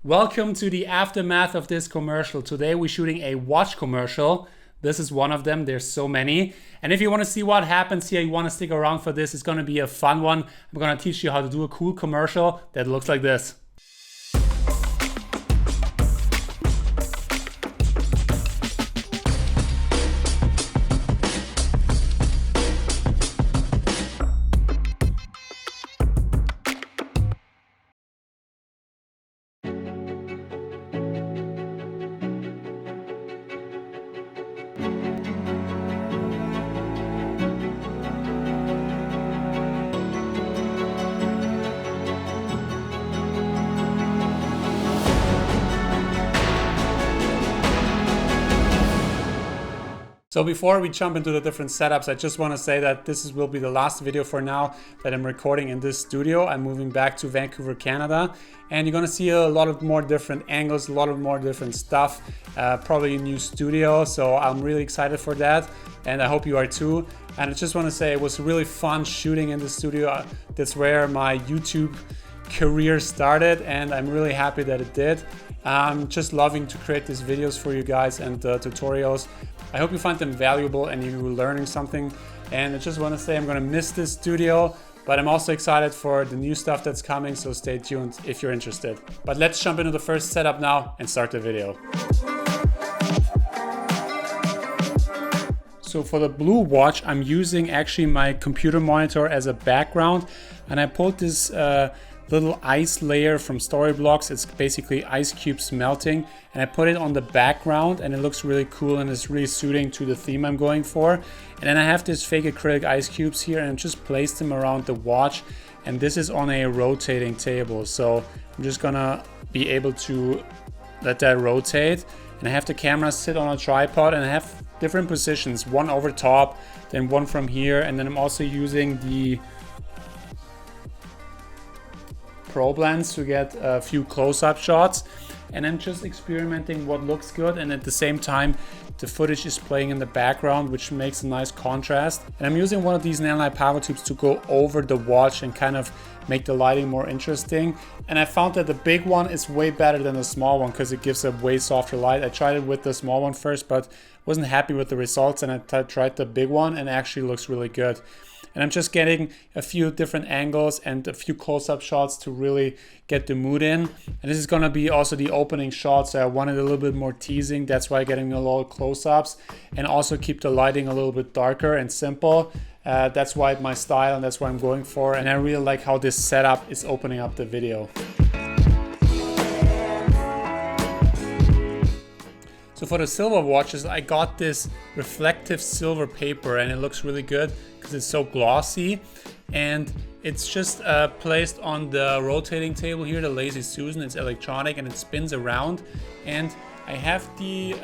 Welcome to the aftermath of this commercial. Today we're shooting a watch commercial. This is one of them, there's so many. And if you want to see what happens here, you want to stick around for this, it's going to be a fun one. I'm going to teach you how to do a cool commercial that looks like this. So before we jump into the different setups, I just want to say that this will be the last video for now that I'm recording in this studio. I'm moving back to Vancouver, Canada, and you're going to see a lot of more different angles, a lot of more different stuff, probably a new studio. So I'm really excited for that, and I hope you are too. And I just want to say it was really fun shooting in the studio. That's where my YouTube career started, and I'm really happy that it did. I'm just loving to create these videos for you guys and tutorials. I hope you find them valuable and you're learning something. And I just want to say I'm going to miss this studio, but I'm also excited for the new stuff that's coming, so stay tuned if you're interested. But let's jump into the first setup now and start the video. So for the blue watch, I'm using actually my computer monitor as a background, and I pulled this little ice layer from Storyblocks. It's basically ice cubes melting, and I put it on the background, and it looks really cool and it's really suiting to the theme I'm going for. And then I have this fake acrylic ice cubes here, and I just placed them around the watch, and this is on a rotating table, so I'm just gonna be able to let that rotate. And I have the camera sit on a tripod, and I have different positions, one over top, then one from here, and then I'm also using the probe lens to get a few close-up shots, and I'm just experimenting what looks good, and at the same time the footage is playing in the background, which makes a nice contrast. And I'm using one of these nanite power tubes to go over the watch and kind of make the lighting more interesting. And I found that the big one is way better than the small one because it gives a way softer light. I tried it with the small one first, but wasn't happy with the results, and I tried the big one, and it actually looks really good. And I'm just getting a few different angles and a few close-up shots to really get the mood in. And this is going to be also the opening shot, so I wanted a little bit more teasing. That's why I'm getting a lot of close-ups, and also keep the lighting a little bit darker and simple. That's why my style, and that's what I'm going for. And I really like how this setup is opening up the video. So for the silver watches, I got this reflective silver paper, and it looks really good because it's so glossy. And it's just placed on the rotating table here, the Lazy Susan. It's electronic and it spins around. And I have the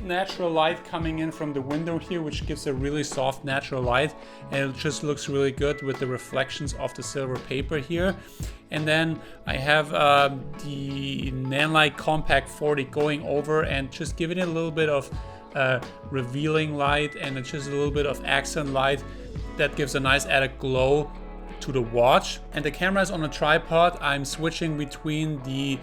natural light coming in from the window here, which gives a really soft natural light, and it just looks really good with the reflections of the silver paper here. And then I have the Nanlite Compact 40 going over and just giving it a little bit of revealing light, and it's just a little bit of accent light that gives a nice added glow to the watch. And the camera is on a tripod. I'm switching between the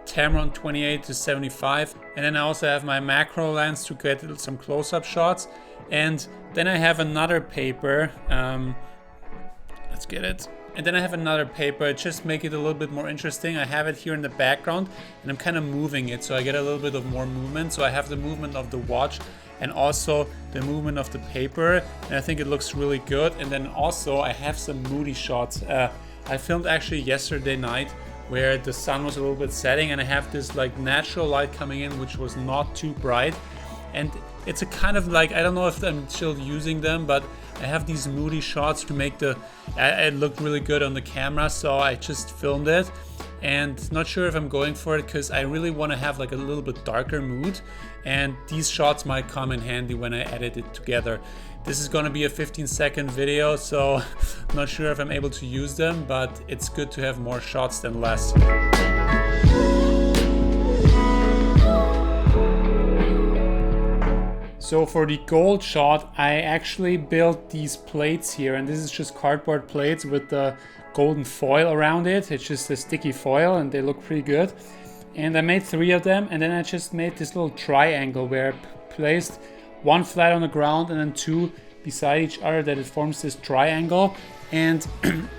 Tamron 28 to 75, and then I also have my macro lens to get some close-up shots. And then I have another paper, let's get it. And then I have another paper, just make it a little bit more interesting. I have it here in the background, and I'm kind of moving it so I get a little bit of more movement. So I have the movement of the watch and also the movement of the paper, and I think it looks really good. And then also I have some moody shots. I filmed actually yesterday night where the sun was a little bit setting, and I have this like natural light coming in, which was not too bright. And it's a kind of like, I don't know if I'm still using them, but I have these moody shots to make it look really good on the camera. So I just filmed it, and not sure if I'm going for it because I really want to have like a little bit darker mood, and these shots might come in handy when I edit it together. This is going to be a 15-second video, so I'm not sure if I'm able to use them, but it's good to have more shots than less. So for the gold shot, I actually built these plates here, and this is just cardboard plates with the golden foil around it. It's just a sticky foil and they look pretty good. And I made 3 of them, and then I just made this little triangle where I placed 1 flat on the ground and then 2 beside each other, that it forms this triangle. And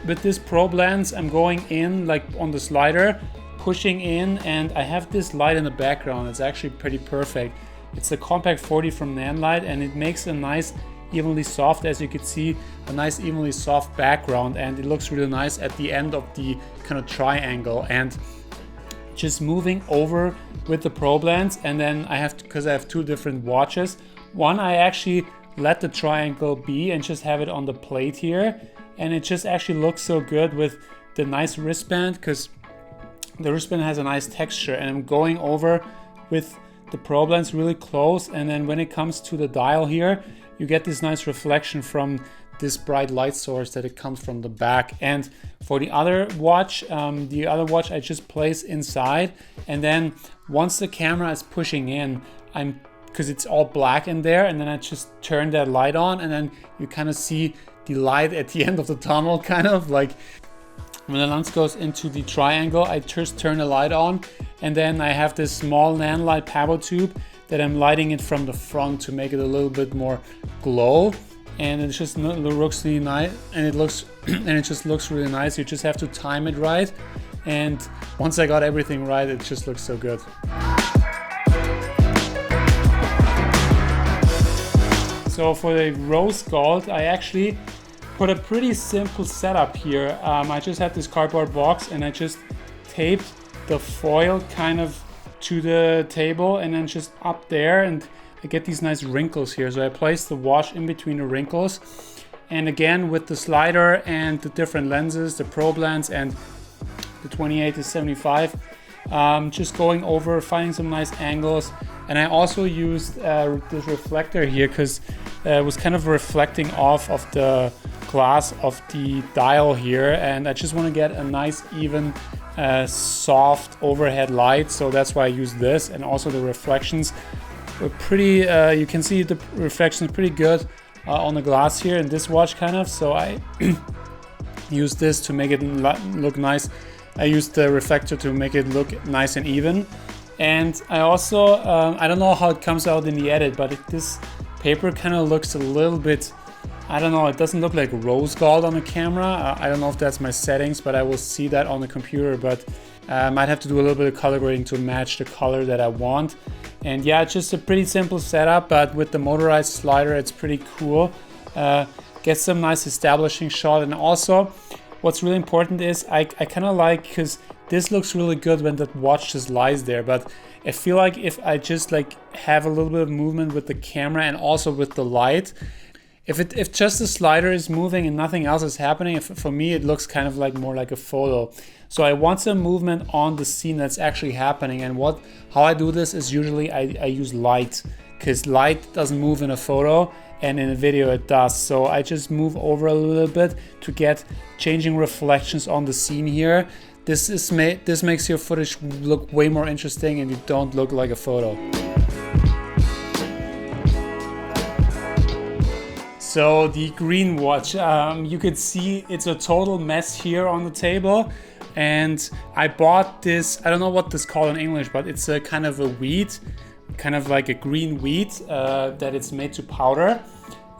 with this probe lens, I'm going in like on the slider, pushing in, and I have this light in the background. It's actually pretty perfect. It's the Compact 40 from Nanlite, and it makes a nice evenly soft, as you can see, a nice evenly soft background, and it looks really nice at the end of the kind of triangle. And just moving over with the probe lens, and then I have to, because I have 2 different watches. One, I actually let the triangle be and just have it on the plate here, and it just actually looks so good with the nice wristband, because the wristband has a nice texture. And I'm going over with the probe lens really close, and then when it comes to the dial here, you get this nice reflection from this bright light source that it comes from the back. And for the other watch I just place inside, and then once the camera is pushing in, because it's all black in there, and then I just turn that light on, and then you kind of see the light at the end of the tunnel, kind of like when the lens goes into the triangle. I just turn the light on, and then I have this small Nanlite Pavo tube that I'm lighting it from the front to make it a little bit more glow, and it just looks really nice, and it just looks really nice. You just have to time it right, and once I got everything right, it just looks so good. So for the rose gold, I actually put a pretty simple setup here. I just had this cardboard box, and I just taped the foil kind of to the table, and then just up there, and I get these nice wrinkles here. So I place the watch in between the wrinkles, and again with the slider and the different lenses, the probe lens and the 28 to 75, just going over, finding some nice angles. And I also used this reflector here, because it was kind of reflecting off of the glass of the dial here, and I just want to get a nice even soft overhead light, so that's why I use this. And also the reflections were pretty, you can see the reflections pretty good on the glass here in this watch kind of, so I use this to make it look nice. I used the reflector to make it look nice and even. And I also, I don't know how it comes out in the edit, but this paper kind of looks a little bit, I don't know, it doesn't look like rose gold on the camera. I don't know if that's my settings, but I will see that on the computer. But I might have to do a little bit of color grading to match the color that I want. And yeah, it's just a pretty simple setup, but with the motorized slider, it's pretty cool. Get some nice establishing shot. And also, what's really important is I kind of like, because this looks really good when the watch just lies there, but I feel like if I just like have a little bit of movement with the camera and also with the light, if just the slider is moving and nothing else is happening, for me it looks kind of like more like a photo. So I want some movement on the scene that's actually happening. And how I do this is usually I use light, because light doesn't move in a photo, and in a video it does. So I just move over a little bit to get changing reflections on the scene here. This makes your footage look way more interesting, and you don't look like a photo. So the green watch, you could see it's a total mess here on the table. And I bought this, I don't know what this is called in English, but it's a kind of a wheat, kind of like a green wheat that it's made to powder.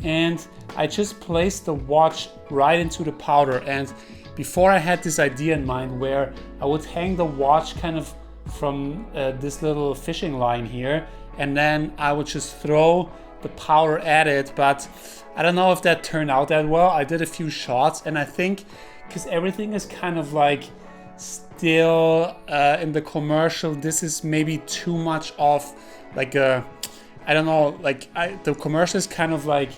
And I just placed the watch right into the powder. And before I had this idea in mind where I would hang the watch kind of from this little fishing line here, and then I would just throw the powder at it. But I don't know if that turned out that well. I did a few shots, and I think because everything is kind of like still in the commercial, this is maybe too much of like a, I don't know, like the commercial is kind of like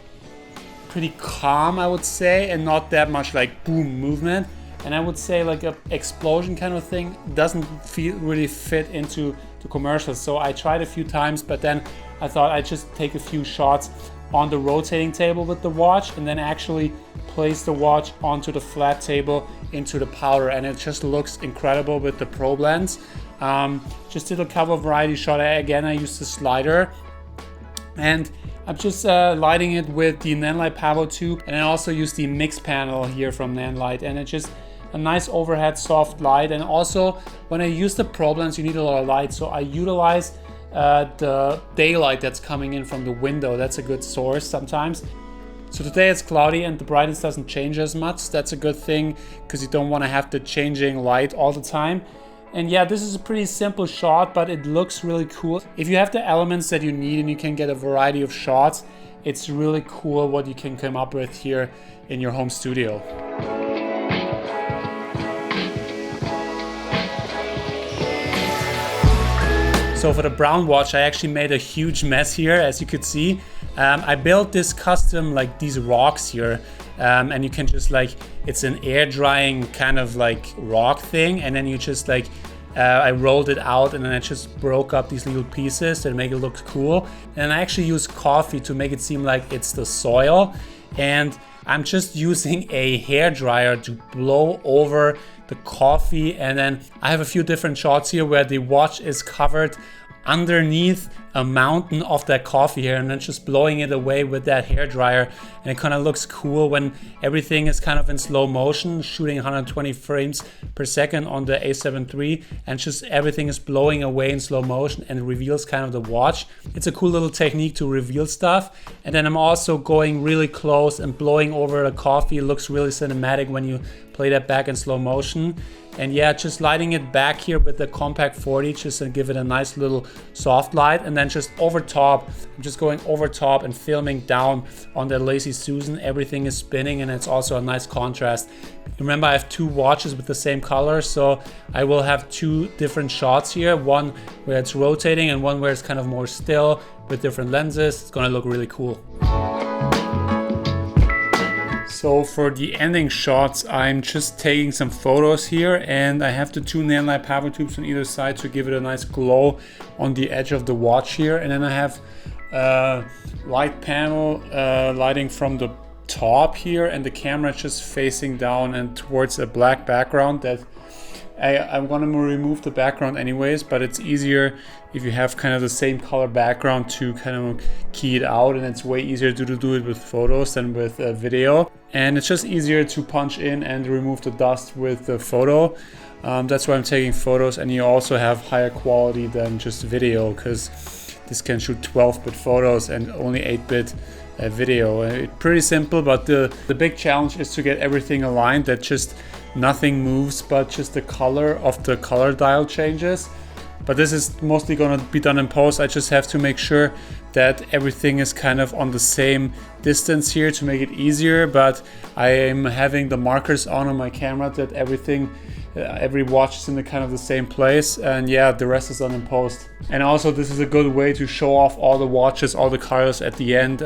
pretty calm, I would say, and not that much like boom movement. And I would say like a explosion kind of thing doesn't really fit into the commercials. So I tried a few times, but then I thought I'd just take a few shots on the rotating table with the watch, and then actually place the watch onto the flat table into the powder, and it just looks incredible with the probe lens. Just did a couple of variety shot. I used the slider, and I'm just lighting it with the Nanlite Pavo tube, and I also used the mix panel here from Nanlite, and it just a nice overhead soft light. And also when I use the Pro Blends, you need a lot of light, so I utilize the daylight that's coming in from the window. That's a good source sometimes. So today it's cloudy and the brightness doesn't change as much. That's a good thing because you don't want to have the changing light all the time. And yeah, this is a pretty simple shot, but it looks really cool. If you have the elements that you need and you can get a variety of shots, it's really cool what you can come up with here in your home studio. So for the brown watch, I actually made a huge mess here, as you could see. I built this custom, like these rocks here, and you can just like, it's an air drying kind of like rock thing, and then you just like, I rolled it out and then I just broke up these little pieces to make it look cool. And I actually use coffee to make it seem like it's the soil. And I'm just using a hair dryer to blow over the coffee. And then I have a few different shots here where the watch is covered underneath a mountain of that coffee here, and then just blowing it away with that hair dryer. And it kind of looks cool when everything is kind of in slow motion, shooting 120 frames per second on the A7 III, and just everything is blowing away in slow motion and reveals kind of the watch. It's a cool little technique to reveal stuff. And then I'm also going really close and blowing over the coffee. It looks really cinematic when you play that back in slow motion. And yeah, just lighting it back here with the Compact 40 just to give it a nice little soft light. And then just over top, I'm just going over top and filming down on the Lazy Susan. Everything is spinning and it's also a nice contrast. Remember, I have two watches with the same color, so I will have two different shots here. One where it's rotating and one where it's kind of more still with different lenses. It's gonna look really cool. So for the ending shots, I'm just taking some photos here, and I have the two nail light power tubes on either side to give it a nice glow on the edge of the watch here. And then I have light panel lighting from the top here, and the camera just facing down and towards a black background that I'm gonna remove the background anyways, but it's easier if you have kind of the same color background to kind of key it out, and it's way easier to do it with photos than with video. And it's just easier to punch in and remove the dust with the photo. That's why I'm taking photos, and you also have higher quality than just video, because this can shoot 12-bit photos and only 8-bit video. It's pretty simple, but the big challenge is to get everything aligned, that just nothing moves but just the color of the color dial changes. But this is mostly going to be done in post. I just have to make sure that everything is kind of on the same distance here to make it easier, but I am having the markers on my camera that everything every watch is in the kind of the same place, and yeah, the rest is done in post. And also this is a good way to show off all the watches, all the colors at the end.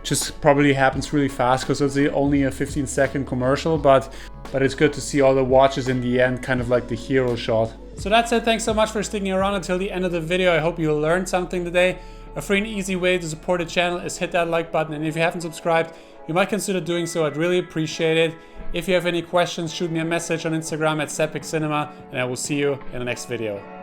Just probably happens really fast because it's only a 15-second commercial, but it's good to see all the watches in the end, kind of like the hero shot. So that's it. Thanks so much for sticking around until the end of the video. I hope you learned something today. A free and easy way to support the channel is hit that like button, and if you haven't subscribed, you might consider doing so. I'd really appreciate it. If you have any questions, shoot me a message on Instagram at sebpicmedia, and I will see you in the next video.